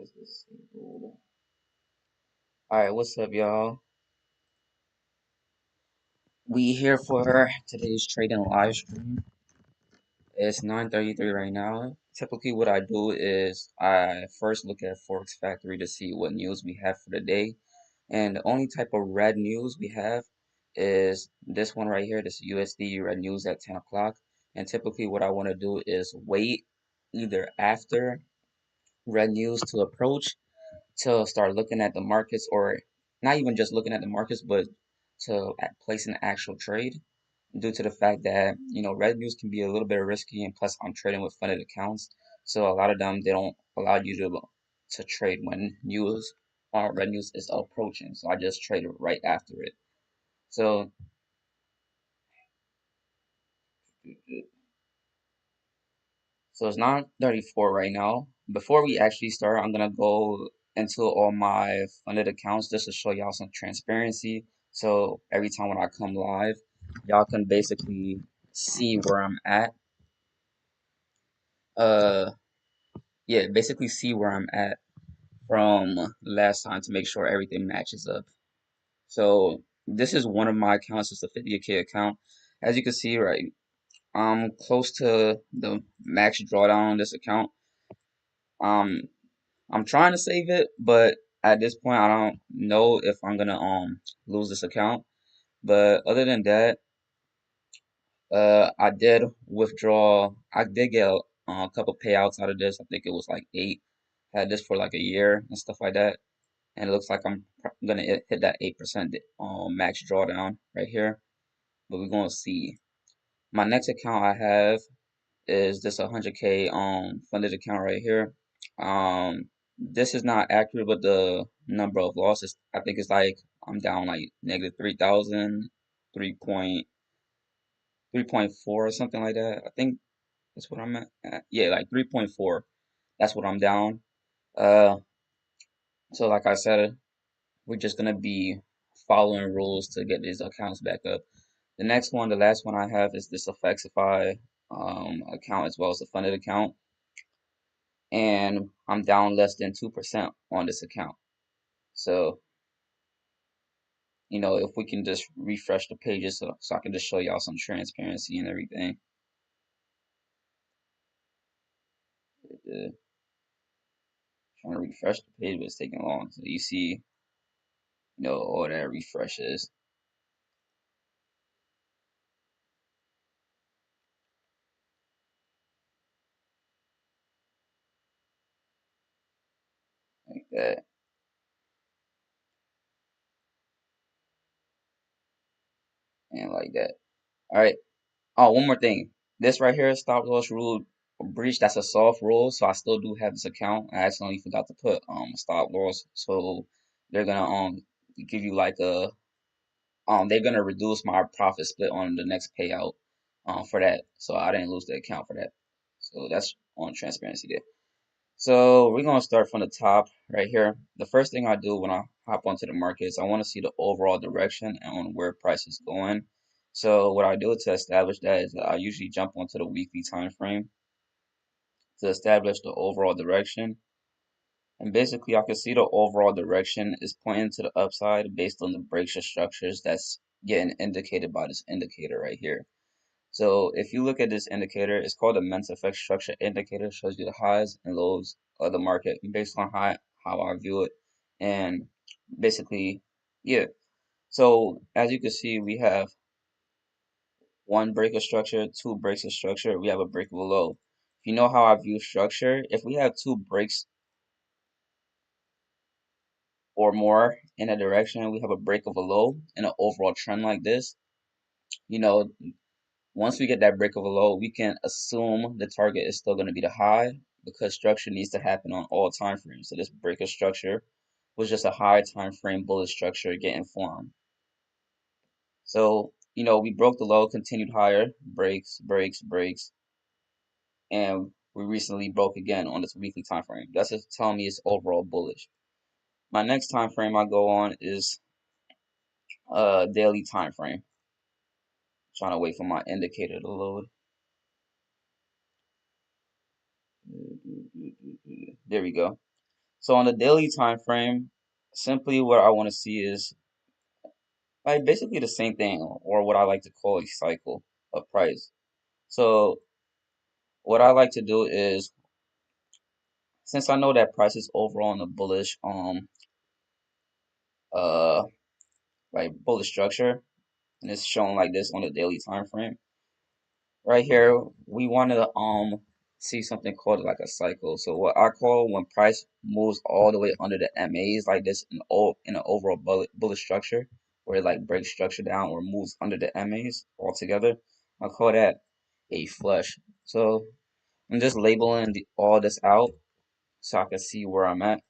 is disabled. Alright, what's up, y'all? We here for today's trading live stream. It's 9:33 right now. Typically, what I do is I first look at Forex Factory to see what news we have for the day. And the only type of red news we have is this one right here, this USD red news at 10 o'clock. And typically, what I want to do is wait either after red news to approach to start looking at the markets, or not even just looking at the markets, but to place an actual trade, due to the fact that red news can be a little bit risky, and plus I'm trading with funded accounts, so a lot of them they don't allow you to trade when news red news is approaching, so I just trade right after it. So So it's 9:34 right now. Before we actually start, I'm gonna go into all my funded accounts just to show y'all some transparency. So every time when I come live, y'all can basically see where I'm at. Uh, yeah, basically see where I'm at from last time to make sure everything matches up. So this is one of my accounts. It's a 50K account. As you can see, right, I'm close to the max drawdown on this account. Um, I'm trying to save it, but at this point, I don't know if I'm gonna lose this account. But other than that, I did withdraw. I did get a couple payouts out of this. I think it was like 8. Had this for like a year and stuff like that, and it looks like I'm gonna hit that 8% max drawdown right here. But we're gonna see. My next account I have is this 100K funded account right here. This is not accurate, but the number of losses, I think it's like I'm down like negative 3,000, 3.4 or something like that. I think that's what I'm at. Yeah, like 3.4. That's what I'm down. Uh, so like I said, we're just gonna be following rules to get these accounts back up. The next one, the last one I have is this Effectify account as well as the funded account, and I'm down less than 2% on this account. So, if we can just refresh the pages so I can just show y'all some transparency and everything. Trying to refresh the page, but it's taking long. So you see, all that refreshes like that and like that. All right. Oh, one more thing. This right here, stop loss rule breach. That's a soft rule, so I still do have this account. I accidentally forgot to put stop loss, so they're gonna give you like a they're gonna reduce my profit split on the next payout for that. So I didn't lose the account for that. So that's on transparency there. So we're gonna start from the top right here. The first thing I do when I hop onto the market is I want to see the overall direction and on where price is going. So what I do to establish that is that I usually jump onto the weekly time frame to establish the overall direction. And basically, I can see the overall direction is pointing to the upside based on the breaksure structures that's getting indicated by this indicator right here. So if you look at this indicator, it's called the Mensa effect structure indicator. It shows you the highs and lows of the market based on how I view it. And basically, yeah. So as you can see, we have one break of structure, two breaks of structure, we have a break of a low. If you know how I view structure, if we have two breaks or more in a direction, we have a break of a low and an overall trend like this, you know, once we get that break of a low, we can assume the target is still going to be the high because structure needs to happen on all time frames. So this break of structure was just a high time frame bullish structure getting formed. So, we broke the low, continued higher, breaks, breaks, breaks, and we recently broke again on this weekly time frame. That's just telling me it's overall bullish. My next time frame I go on is daily time frame. Trying to wait for my indicator to load. There we go. So on the daily time frame, simply what I want to see is like basically the same thing, or what I like to call a cycle of price. So what I like to do is, since I know that price is overall in a bullish uh bullish structure, and it's shown like this on the daily time frame. Right here, we want to see something called like a cycle. So what I call when price moves all the way under the MAs like this in an overall bullish structure, where it like breaks structure down or moves under the MAs altogether, I call that a flush. So I'm just labeling all this out so I can see where I'm at.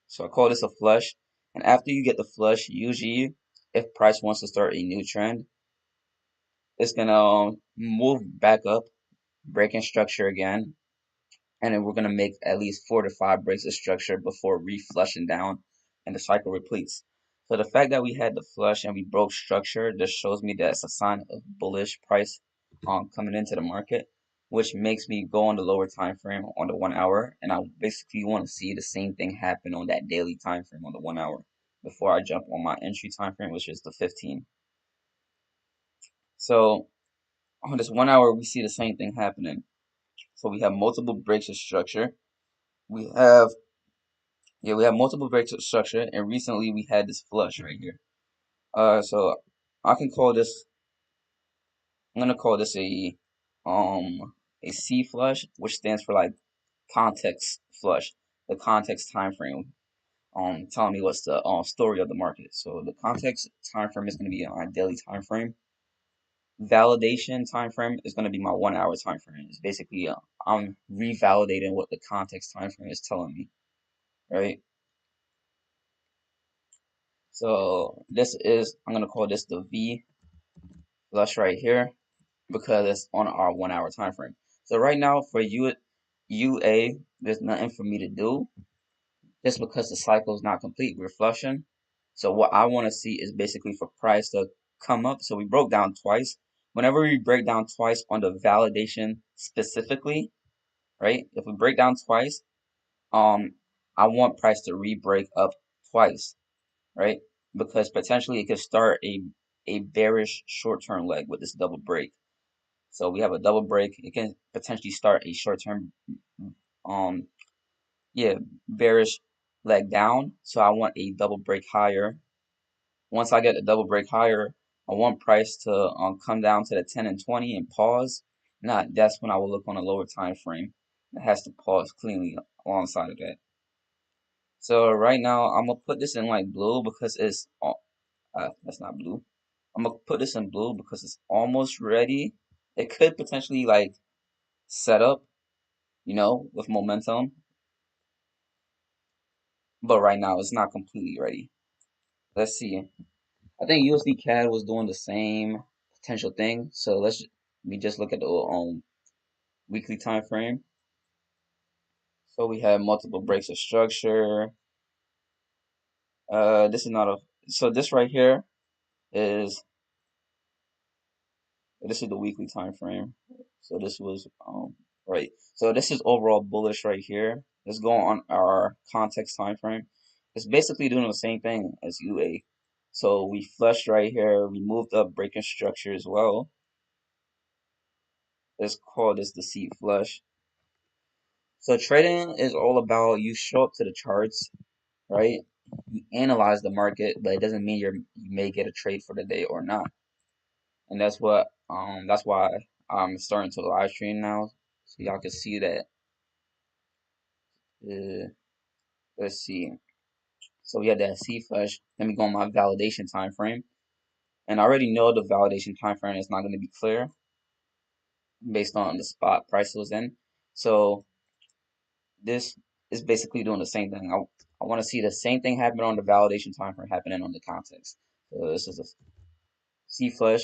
So I call this a flush. And after you get the flush, usually if price wants to start a new trend, it's gonna move back up, breaking structure again, and then we're gonna make at least 4 to 5 breaks of structure before reflushing down, and the cycle repeats. So the fact that we had the flush and we broke structure just shows me that it's a sign of bullish price coming into the market, which makes me go on the lower time frame on the 1 hour, and I basically want to see the same thing happen on that daily time frame on the 1 hour before I jump on my entry time frame, which is the 15. So on this 1 hour, we see the same thing happening. So we have multiple breaks of structure. We have we have multiple breaks of structure, and recently we had this flush right here. So I can call this. I'm gonna call this a C flush, which stands for like context flush, the context time frame. Telling me what's the story of the market. So the context time frame is gonna be my daily time frame. Validation time frame is gonna be my 1 hour time frame. It's basically I'm revalidating what the context time frame is telling me, right? So this is, I'm gonna call this the V flush right here because it's on our 1 hour time frame. So right now for UA, there's nothing for me to do just because the cycle is not complete. We're flushing. So what I want to see is basically for price to come up. So we broke down twice. Whenever we break down twice on the validation specifically, right? If we break down twice, um, I want price to re-break up twice, right? Because potentially it could start a bearish short-term leg with this double break. So we have a double break. It can potentially start a short-term, um, yeah, bearish leg down. So I want a double break higher. Once I get the double break higher, I want price to come down to the 10 and 20 and pause. Not that's when I will look on a lower time frame. It has to pause cleanly alongside of that. So right now I'm gonna put this in like blue because it's that's not blue. I'm gonna put this in blue because it's almost ready. It could potentially like set up, with momentum, but right now it's not completely ready. Let's see. I think USD CAD was doing the same potential thing. So we just look at the weekly time frame. So we have multiple breaks of structure. This is not a so this right here is this is the weekly time frame. So this was right. So this is overall bullish right here. Let's go on our context time frame. It's basically doing the same thing as UA. So we flushed right here. We moved up breaking structure as well. Let's call this the C flush. So trading is all about you show up to the charts, right? You analyze the market, but it doesn't mean you may get a trade for the day or not. And that's why I'm starting to live stream now, so y'all can see that. Uh, let's see. So we had that C flush. Let me go on my validation time frame, and I already know the validation time frame is not going to be clear based on the spot price it was in. So this is basically doing the same thing. I want to see the same thing happen on the validation time frame happening on the context. So this is a C flush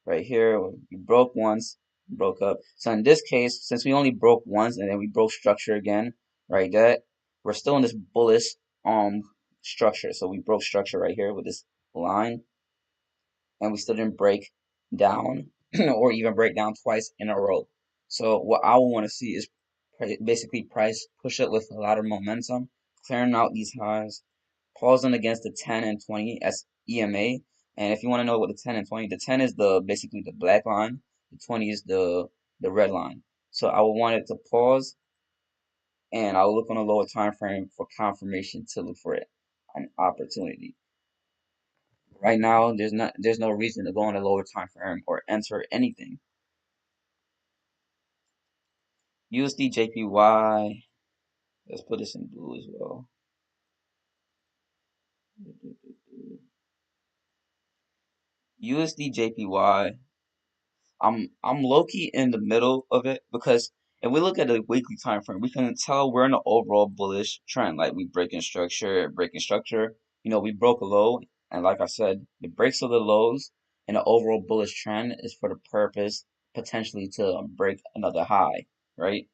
right here. We broke once, broke up. So in this case, since we only broke once and then we broke structure again, right? That we're still in this bullish structure. So we broke structure right here with this line, and we still didn't break down or even break down twice in a row. So what I want to see is basically price push up with a lot of momentum clearing out these highs, pausing against the 10 and 20 as EMA. And if you want to know what the 10 and 20, the 10 is the basically the black line, the 20 is the red line. So I would want it to pause, and I'll look on a lower time frame for confirmation to look for it, an opportunity. Right now, there's no reason to go on a lower time frame or enter anything. USD JPY. Let's put this in blue as well. USD JPY. I'm low key in the middle of it because if we look at the weekly time frame, we can tell we're in an overall bullish trend. Like we breaking structure. We broke a low, and like I said, the breaks of the lows and the overall bullish trend is for the purpose potentially to break another high, right?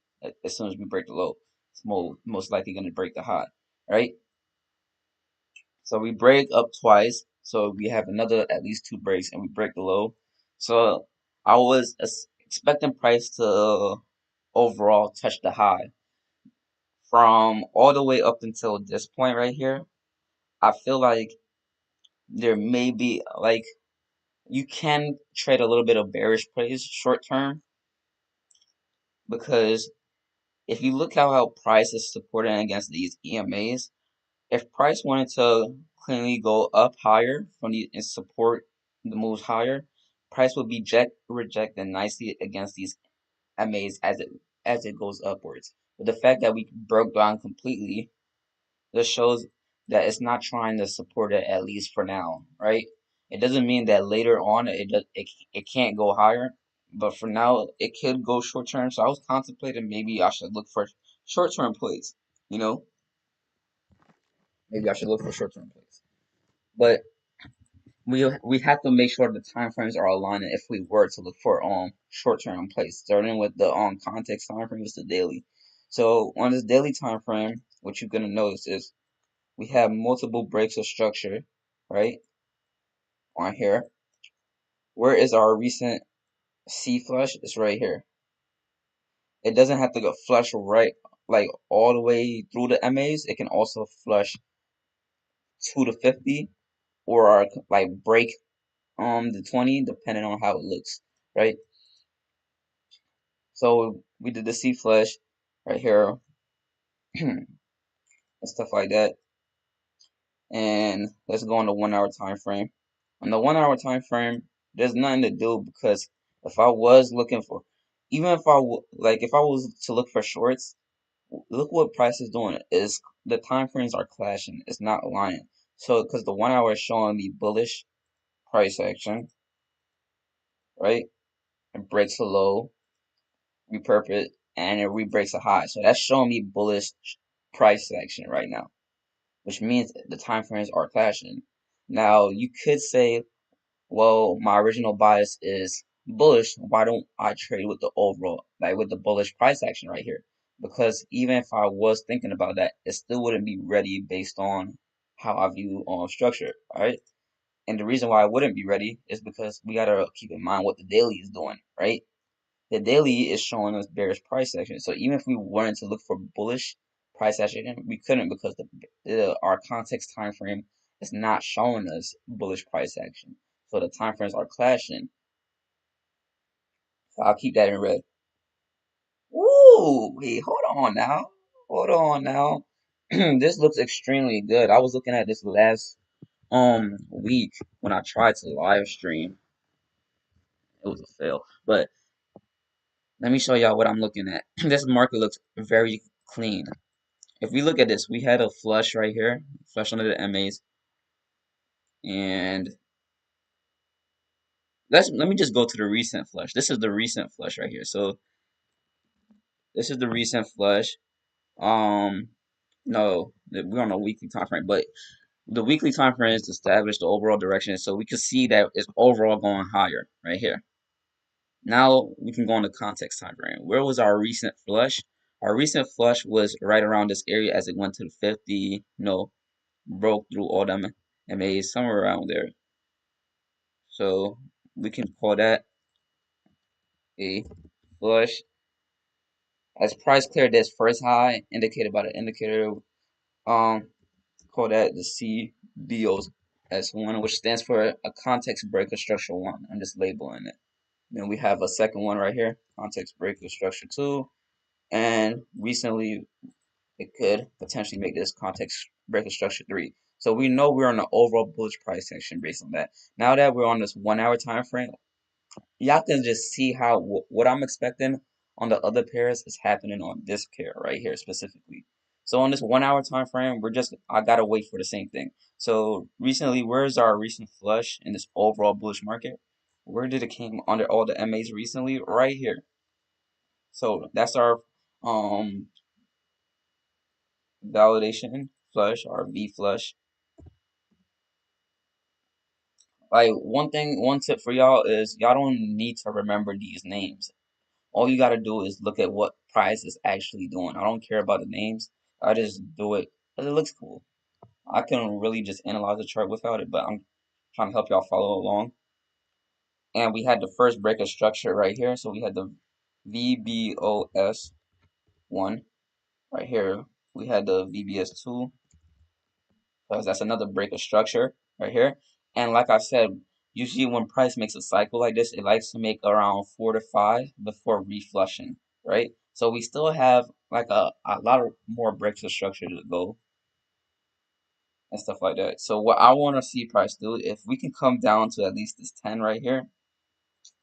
As soon as we break the low, it's most likely going to break the high, right? So we break up twice. So we have another at least two breaks and we break the low. So I was expecting price to overall touch the high from all the way up until this point right here. I feel like there may be like you can trade a little bit of bearish plays short term because if you look how price is supporting against these EMAs, if price wanted to cleanly go up higher from the and support the moves higher, price would be rejected nicely against these MAs as it goes upwards. But the fact that we broke down completely just shows that it's not trying to support it at least for now, right? It doesn't mean that later on it can't go higher, but for now it could go short term. So I was contemplating maybe I should look for short term plays. You know, maybe I should look for short term plays. But we have to make sure the time frames are aligned if we were to look for short term plays. Starting with the context time frame is the daily. So on this daily time frame, what you're gonna notice is we have multiple breaks of structure, right? On here. Where is our recent C flush? It's right here. It doesn't have to go flush right like all the way through the MAs. It can also flush 2 to 50 or like break the 20 depending on how it looks, right? So we did the C flush right here and stuff like that. And let's go on the 1 hour time frame. On the 1 hour time frame, there's nothing to do because if I was looking for, even if if I was to look for shorts, look what price is doing. Is the time frames are clashing. It's not aligning. So because the 1 hour is showing me bullish price action, right? It breaks a low, repurpose, and it re-breaks a high. So that's showing me bullish price action right now, which means the time frames are clashing. Now you could say, well, my original bias is bullish. Why don't I trade with the overall, like with the bullish price action right here? Because even if I was thinking about that, it still wouldn't be ready based on how I view structure, right? And the reason why I wouldn't be ready is because we gotta keep in mind what the daily is doing, right? The daily is showing us bearish price action. So even if we wanted to look for bullish price action, we couldn't because our context time frame is not showing us bullish price action. So the time frames are clashing. So I'll keep that in red. Ooh, wait, hold on now. Hold on now. This looks extremely good. I was looking at this last week when I tried to live stream. It was a fail. But let me show y'all what I'm looking at. This market looks very clean. If we look at this, we had a flush right here, flush under the MAs, and let me just go to the recent flush. This is the recent flush right here. So this is the recent flush. Um, no, we're on a weekly time frame, but the weekly time frame is to establish the overall direction, so we can see that it's overall going higher right here. Now we can go on the context time frame. Where was our recent flush? Our recent flush was right around this area as it went to the 50. No, broke through all them MAs somewhere around there. So we can call that a flush. As price cleared this first high indicated by the indicator, Um, call that the CBOS1, which stands for a context breaker structure one. I'm just labeling it. Then we have a second one right here, context breaker structure two, and recently it could potentially make this context breaker structure three. So we know we're on the overall bullish price action based on that. Now that we're on this 1 hour time frame, y'all can just see how what I'm expecting on the other pairs is happening on this pair right here specifically. So on this 1 hour time frame, I gotta wait for the same thing. So recently, where's our recent flush in this overall bullish market? Where did it came under all the MAs recently? Right here. So that's our um validation flush, our V flush. Like one tip for y'all is y'all don't need to remember these names. All you gotta do is look at what price is actually doing. I don't care about the names. I just do it because it looks cool. I can really just analyze the chart without it, but I'm trying to help y'all follow along. And we had the first break of structure right here. So we had the VBOS one right here. We had the VBS two because that's another break of structure right here. And like I said, usually when price makes a cycle like this, it likes to make around 4 to 5 before reflushing, right? So we still have like a lot of more breaks of structure to go and stuff like that. So what I want to see price do, if we can come down to at least this 10 right here,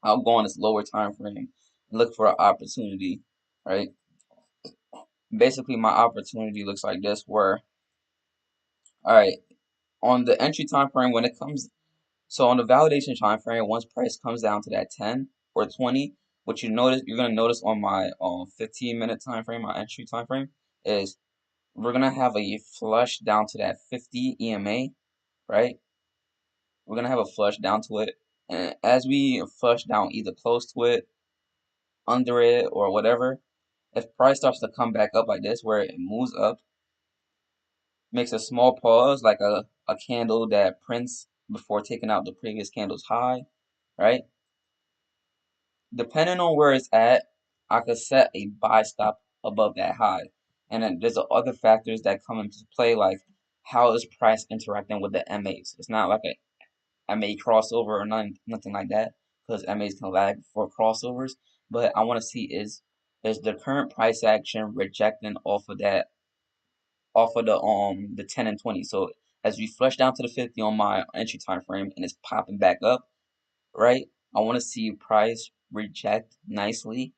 I'll go on this lower time frame and look for an opportunity, right? Basically, my opportunity looks like this, where, all right, on the entry time frame, when it comes so on the validation time frame, once price comes down to that 10 or 20, what you're gonna notice on my 15-minute time frame, my entry time frame, is we're gonna have a flush down to that 50 EMA, right? We're gonna have a flush down to it, and as we flush down either close to it, under it, or whatever, if price starts to come back up like this, where it moves up, makes a small pause, like a candle that prints before taking out the previous candle's high, right? Depending on where it's at, I could set a buy stop above that high. And then there's other factors that come into play, like how is price interacting with the MAs. It's not like a MA crossover or nothing like that, because MAs can lag for crossovers. But I want to see is the current price action rejecting off of the 10 and 20. So as we flush down to the 50 on my entry time frame and it's popping back up, right? I want to see price reject nicely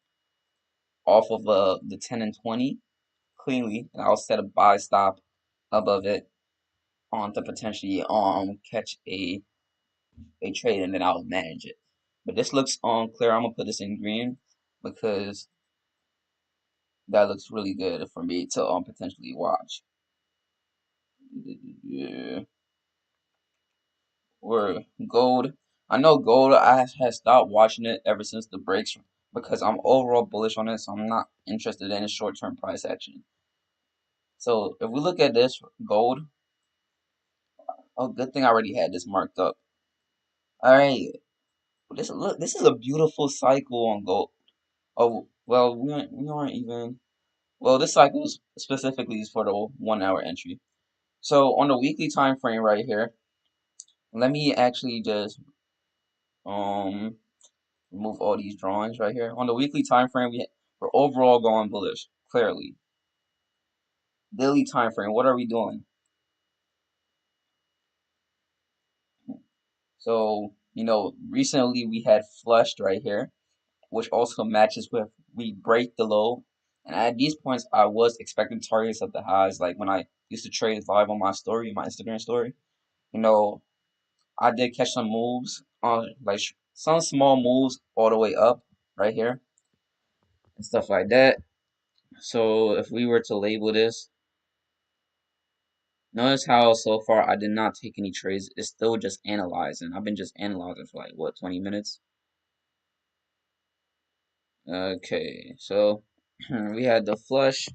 off of the 10 and 20 cleanly, and I'll set a buy stop above it on to potentially catch a trade, and then I'll manage it. But this looks clear. I'm gonna put this in green because that looks really good for me to potentially watch. Yeah. Or gold. I know gold. I had stopped watching it ever since the breaks because I'm overall bullish on it, so I'm not interested in short-term price action. So if we look at this gold, oh, good thing I already had this marked up. All right, this is a beautiful cycle on gold. Oh well, we aren't even. Well, this cycle specifically is for the 1 hour entry. So on the weekly time frame right here, let me actually just um remove all these drawings right here. On the weekly time frame, we're overall going bullish, clearly. Daily time frame, what are we doing? So, recently we had flushed right here, which also matches with we break the low. And at these points, I was expecting targets at the highs. Like when I used to trade live on my story, my Instagram story, you know, I did catch some moves on like some small moves all the way up right here and stuff like that. So if we were to label this, notice how so far I did not take any trades. It's still just analyzing. I've been just analyzing for like what, 20 minutes? Okay, so we had the flush.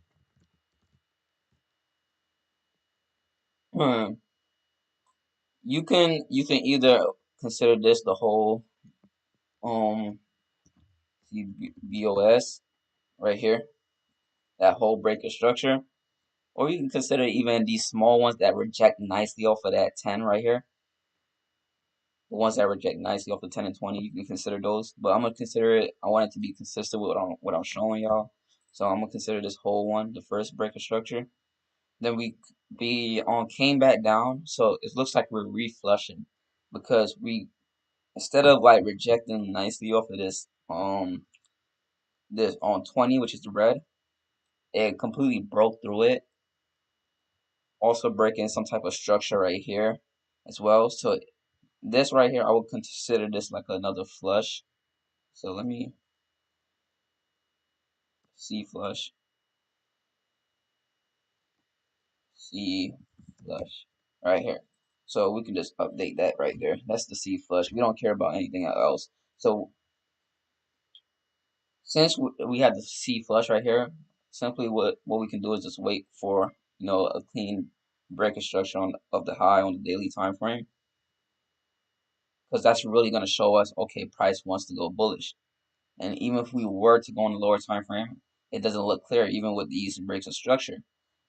Hmm. You can either consider this the whole um BOS right here, that whole break of structure, Or you can consider even these small ones that reject nicely off of that 10 right here. The ones that reject nicely off the 10 and 20, you can consider those. But I'm gonna consider it. I want it to be consistent with what I'm showing y'all. So I'm gonna consider this whole one the first break of structure. Then we came back down. So it looks like we're reflushing because we instead of like rejecting nicely off of this on 20, which is the red, it completely broke through it. Also breaking some type of structure right here as well. So this right here, I would consider this like another flush. So let me C flush, C flush right here. So we can just update that right there. That's the C flush. We don't care about anything else. So since we have the C flush right here, simply what we can do is just wait for a clean break instruction of the high on the daily time frame, because that's really going to show us, okay, price wants to go bullish. And even if we were to go on the lower time frame, it doesn't look clear even with these breaks of structure,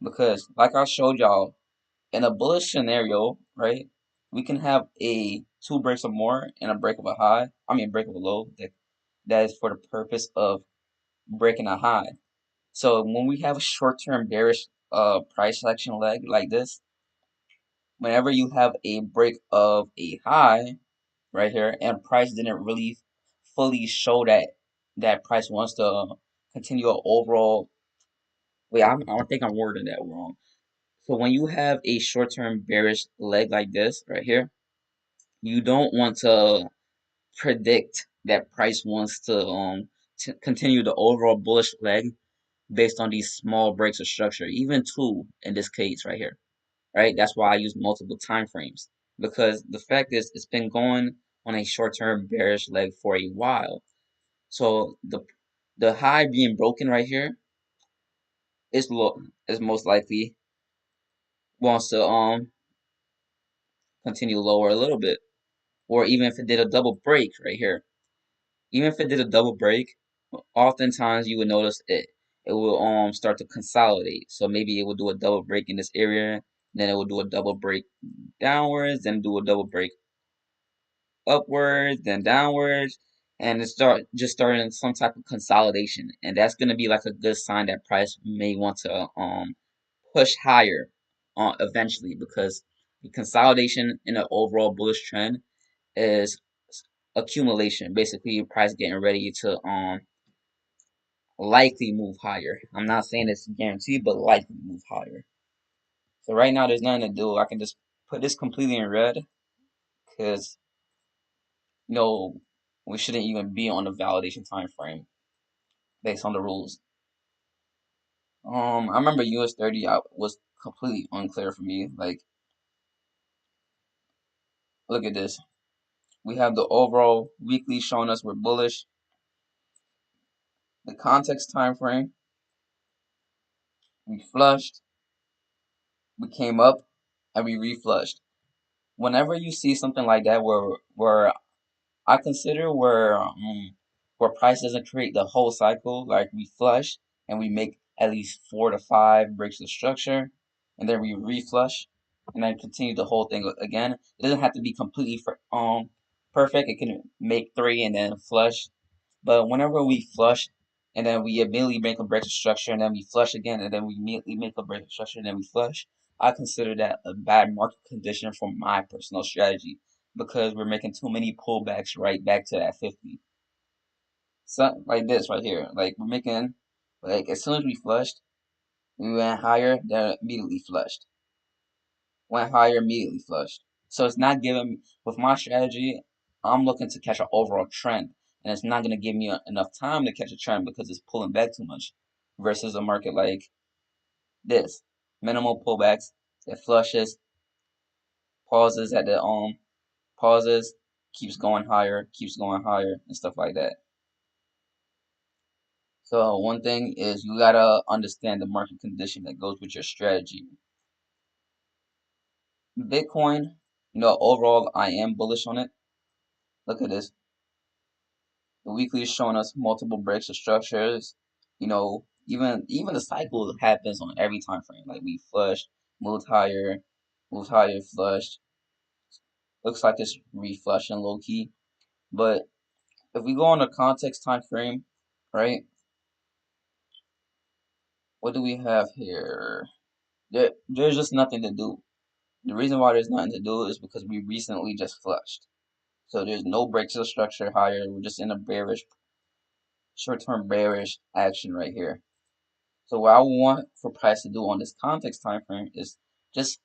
because like I showed y'all, in a bullish scenario, right, we can have a two breaks or more and a break of a high. I mean, break of a low that is for the purpose of breaking a high. So when we have a short-term bearish price action leg like this, whenever you have a break of a high right here and price didn't really fully show that price wants to continue an overall. Wait, I think I'm wording that wrong. So when you have a short-term bearish leg like this right here, you don't want to predict that price wants to continue the overall bullish leg based on these small breaks of structure, even two in this case right here, right? That's why I use multiple time frames, because the fact is it's been going on a short-term bearish leg for a while. So the high being broken right here is low is most likely wants to continue lower a little bit, or even if it did a double break right here, even if it did a double break, oftentimes you would notice it will start to consolidate. So maybe it will do a double break in this area, then it will do a double break downwards, then do a double break upwards, then downwards, and it starting some type of consolidation, and that's gonna be like a good sign that price may want to push higher eventually, because the consolidation in an overall bullish trend is accumulation, basically price getting ready to likely move higher. I'm not saying it's guaranteed, but likely move higher. So right now there's nothing to do. I can just put this completely in red because no, we shouldn't even be on the validation time frame based on the rules. I remember US 30 was completely unclear for me. Like, look at this. We have the overall weekly showing us we're bullish. The context time frame, we flushed, we came up, and we reflushed. Whenever you see something like that, where I consider where price doesn't create the whole cycle, like we flush and we make at least 4 to 5 breaks of structure, and then we reflush, and then continue the whole thing again. It doesn't have to be completely perfect. It can make 3 and then flush. But whenever we flush and then we immediately make a break of structure and then we flush again and then we immediately make a break of structure and then we flush, I consider that a bad market condition for my personal strategy, because we're making too many pullbacks right back to that 50. Something like this right here. Like we're making, like as soon as we flushed, we went higher, then immediately flushed. Went higher, immediately flushed. So it's not giving me, with my strategy, I'm looking to catch an overall trend. And it's not going to give me enough time to catch a trend because it's pulling back too much. Versus a market like this. Minimal pullbacks, it flushes, pauses at the pauses, keeps going higher, and stuff like that. So one thing is you gotta understand the market condition that goes with your strategy. Bitcoin, overall I am bullish on it. Look at this. The weekly is showing us multiple breaks of structures. You know, Even the cycle happens on every time frame. Like we flushed, moved higher, flushed. Looks like it's reflushing low key. But if we go on the context time frame, right? What do we have here? There's just nothing to do. The reason why there's nothing to do is because we recently just flushed. So there's no breaks of structure higher. We're just in a bearish, short-term bearish action right here. So what I want for price to do on this context time frame is just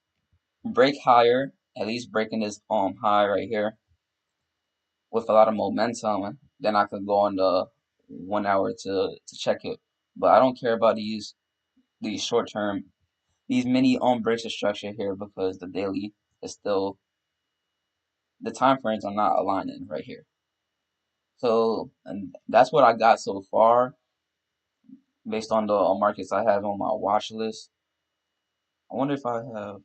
break higher, at least breaking this high right here with a lot of momentum. Then I could go on the 1 hour to check it. But I don't care about these short term, these mini breaks of structure here because the daily is still, the time frames are not aligning right here. So and that's what I got so far based on the markets I have on my watch list. I wonder if I have.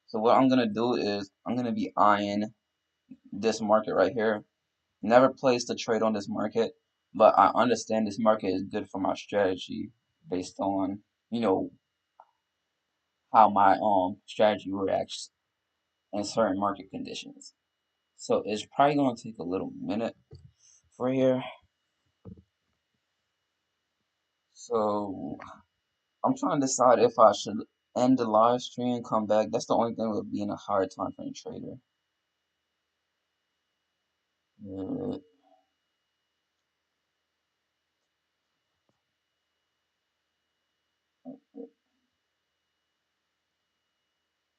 So what I'm gonna do is I'm gonna be eyeing this market right here. Never placed a trade on this market, but I understand this market is good for my strategy based on how my strategy reacts in certain market conditions. So it's probably gonna take a little minute for here. So I'm trying to decide if I should end the live stream and come back. That's the only thing with being a higher time frame trader. Uh,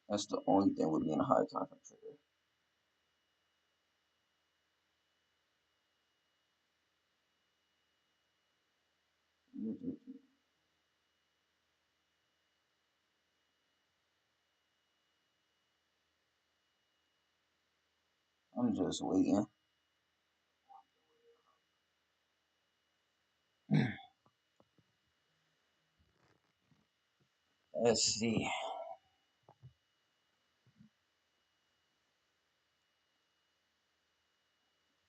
That's the only thing with being a higher time frame trader. I'm just waiting. Let's see.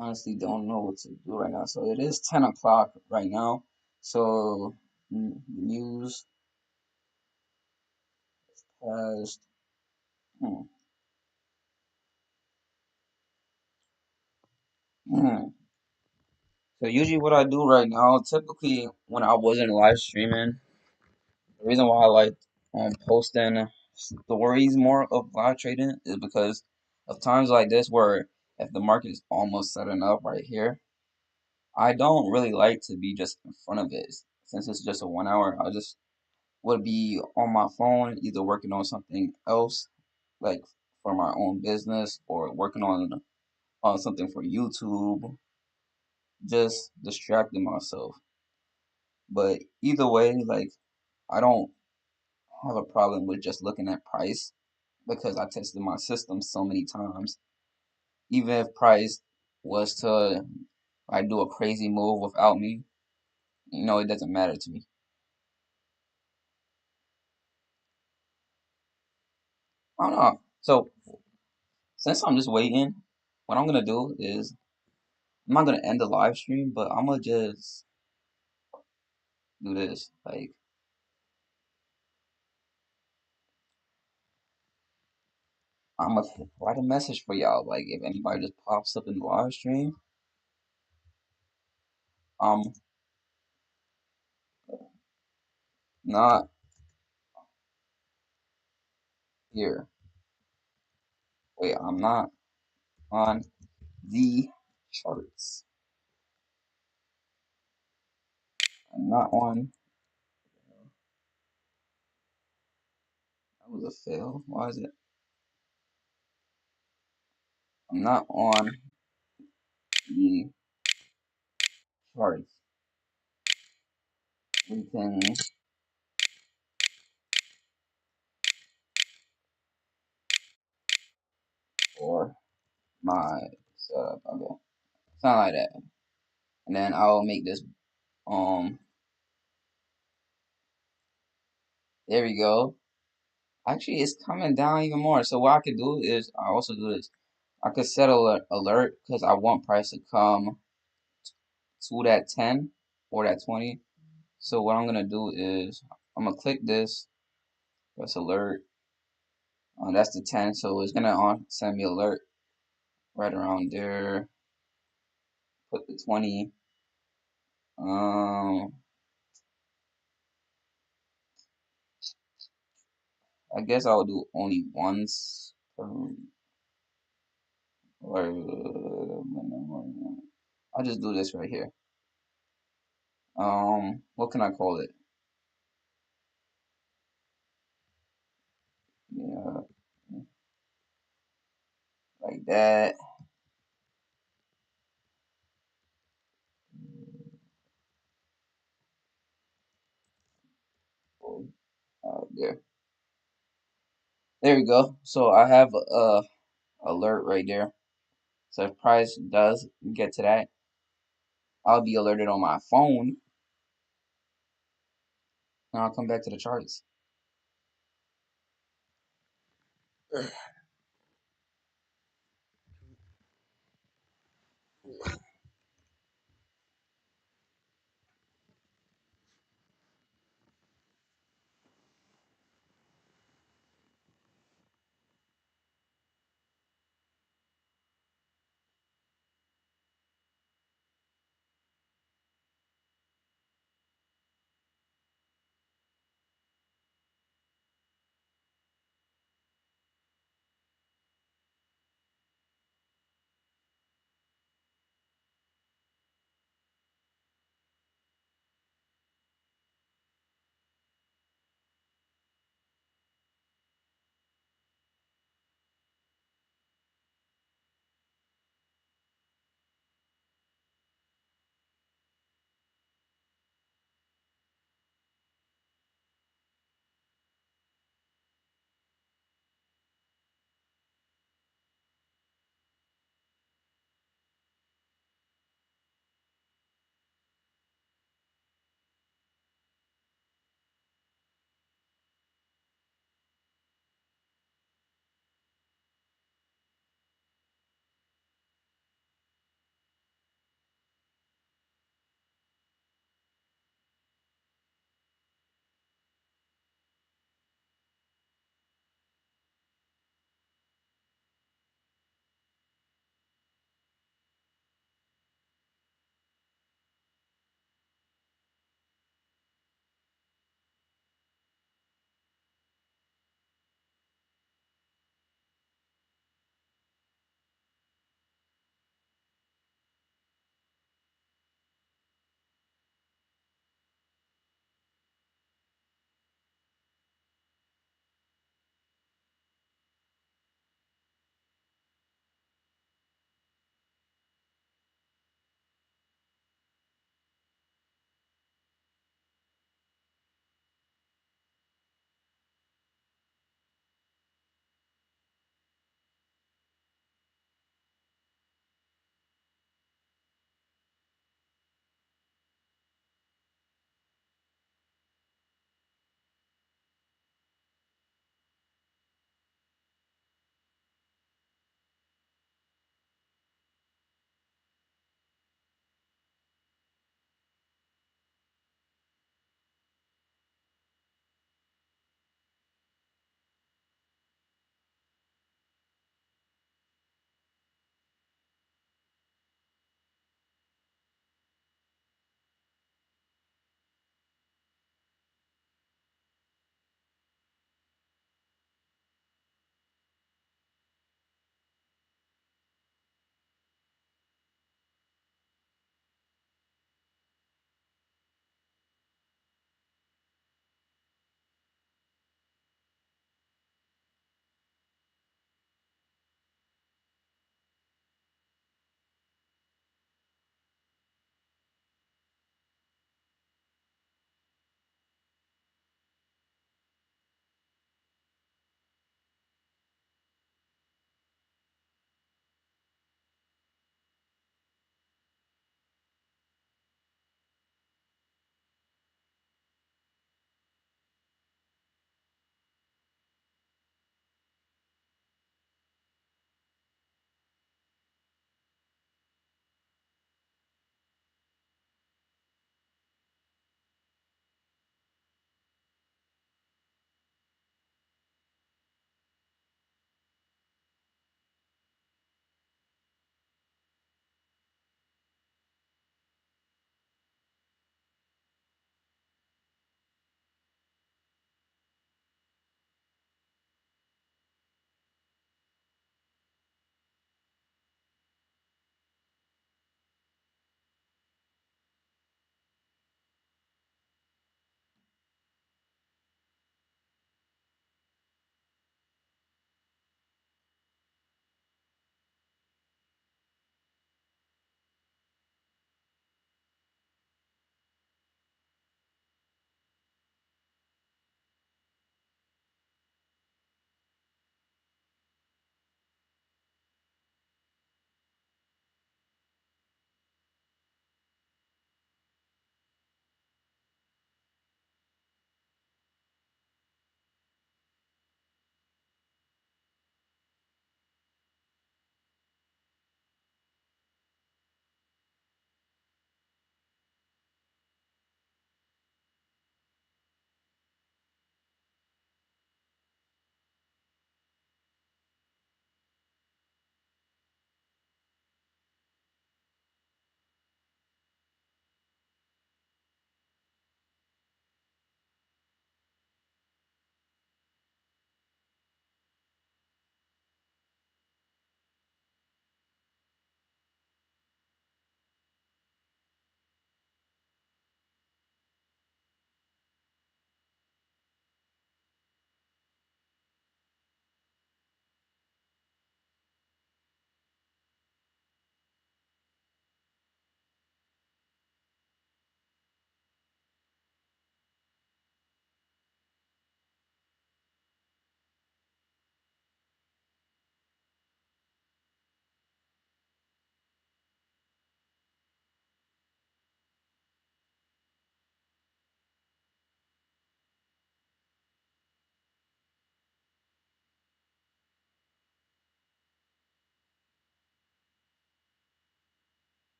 Honestly, don't know what to do right now. So it is 10 o'clock right now. So news has. Hmm, hmm. So usually what I do right now, typically when I wasn't live streaming, the reason why I like posting stories more of live trading is because of times like this where if the market is almost setting up right here, I don't really like to be just in front of it. Since it's just a 1 hour, I just would be on my phone, either working on something else, like for my own business, or working on something for YouTube, just distracting myself. But either way, like I don't have a problem with just looking at price because I tested my system so many times. Even if price was to like do a crazy move without me, it doesn't matter to me. I don't know. So since I'm just waiting, what I'm gonna do is I'm not gonna end the live stream, but I'm gonna just do this. Like I'm gonna write a message for y'all. Like if anybody just pops up in the live stream, I'm not here. Wait, I'm not on the charts. I'm not on. That was a fail. Why is it? I'm not on the charts. Waiting for my setup. Okay, something like that. And then I'll make this. Um, there we go. Actually, it's coming down even more. So what I could do is I also do this. I could set alert because I want price to come to that 10 or that 20. So what I'm gonna do is I'm gonna click this, press alert. That's the 10, so it's gonna send me alert right around there. Put the 20. Um, I guess I'll do only once per, or I'll just do this right here. What can I call it? Yeah, like that. There. There we go. So I have a alert right there. So if price does get to that, I'll be alerted on my phone, and I'll come back to the charts.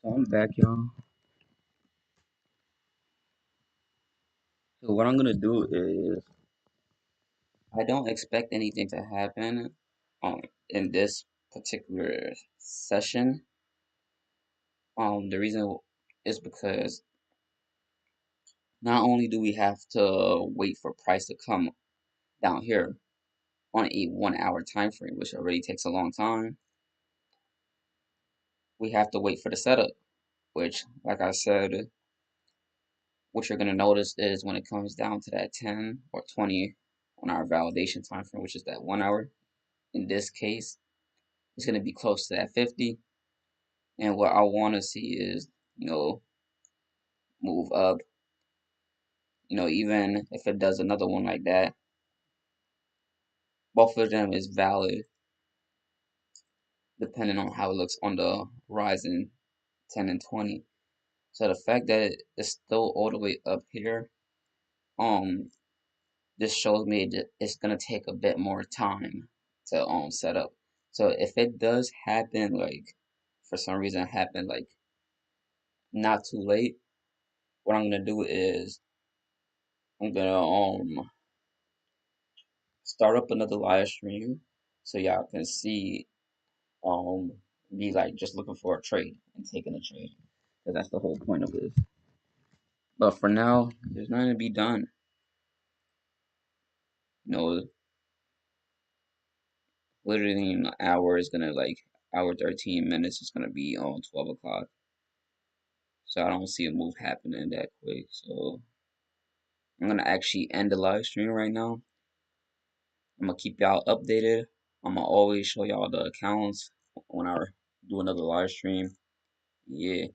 So I'm back, y'all. So what I'm gonna do is I don't expect anything to happen in this particular session. The reason is because not only do we have to wait for price to come down here on a 1 hour time frame, which already takes a long time, we have to wait for the setup, which, like I said, what you're gonna notice is when it comes down to that 10 or 20 on our validation time frame, which is that 1 hour, in this case, it's gonna be close to that 50. And what I want to see is, move up. Even if it does another one like that, both of them is valid depending on how it looks on the horizon 10 and 20. So the fact that it's still all the way up here, um, this shows me that it's gonna take a bit more time to set up. So if it does happen, like for some reason happen like not too late, what I'm gonna do is I'm gonna start up another live stream so y'all can see um be like just looking for a trade and taking a trade because that's the whole point of this. But for now, there's nothing to be done. You know, literally in an hour is gonna like hour 13 minutes is gonna be on 12 o'clock. So I don't see a move happening that quick. So I'm gonna actually end the live stream right now. I'm gonna keep y'all updated. I'm gonna always show y'all the accounts when I do another live stream. Yeah.